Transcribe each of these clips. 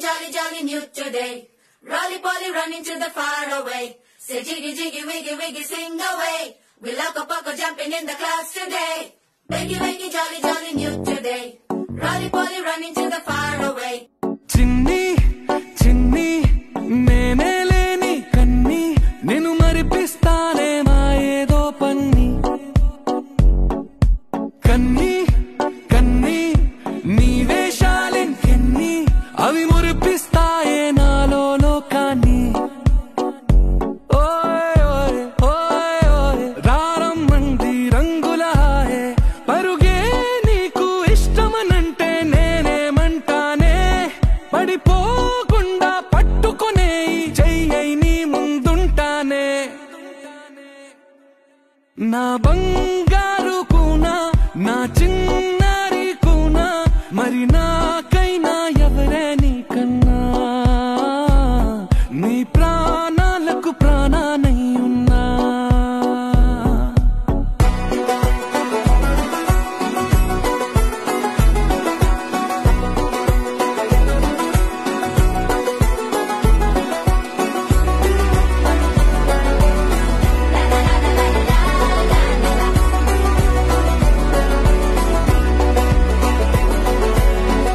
jolly, jolly new today. Rolly polly running to the far away. Say jiggy, jiggy, wiggy, wiggy, sing away. We loco poco jumping in the clouds today. Wakey, wakey, jolly, jolly new today. Rolly polly running to the far away. Chinni, chinni, nene leni kanni, nenu maripistane ma edo panni. Kanni, kanni, nee veshalin kenni, avi muripistaye nalo lokani. Oy, oy, oy, oy, raram mandi rangula hai, paruge neeku ishtamanante nene mantane. పడిపోకుండా పట్టుకునే జై నీ ముందుంటానే. నా బంగారు కూనా, నా చిన్నారి కూనా, మరి నాకైనా ఎవరే నీకన్నా. నీ ప్రాణాలకు ప్రాణానై ఉన్నా.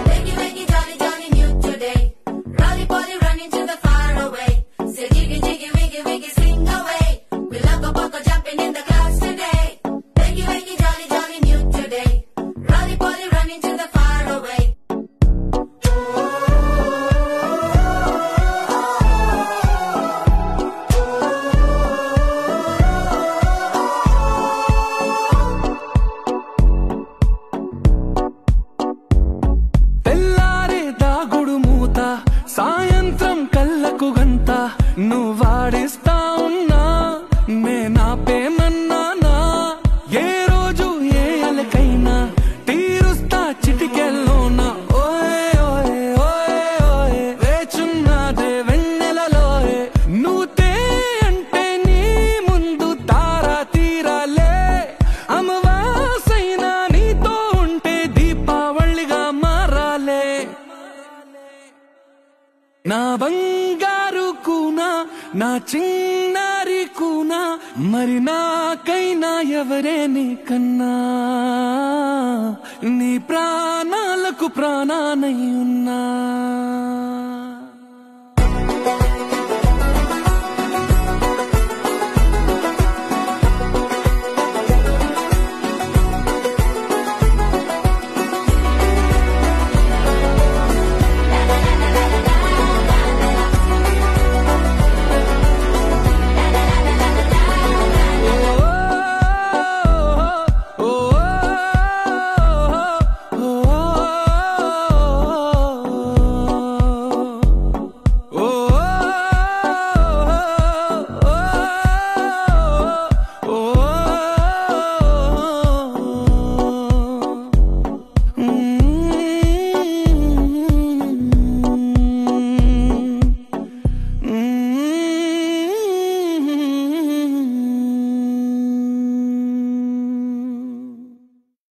Wakey, wakey, jolly, jolly new today. Rolly polly running to the far away. Say jiggy, jiggy, wiggy, wiggy, sing away. We loco poco jumping in the clouds today. Wakey, wakey, jolly, jolly new today. Rolly polly running to the far away. తెల్లారే దాగుడు మూత, సాయంత్రం కళ్ళకు గంత, నువ్వాడిస్తా ఉన్నా నేనాపేమన్నానా. ఏ రోజు ఏ అలకైనా తీరుస్తా చిటికెల్లోనా. ఓయ్ ఓయ్ ఓయ్ ఓయ్ వేచున్నాదే వెన్నెలలోయే. నువ్వుతే అంటే నీ ముందు తారా తీరాలే. అమవాసైనా నీతో ఉంటే దీపావళిగా మారాలే. నా బంగారు కూనా, నా చిన్నారి కూనా, మరి నాకైనా ఎవరే నీకన్నా. నీ ప్రాణాలకు ప్రాణానై ఉన్నా.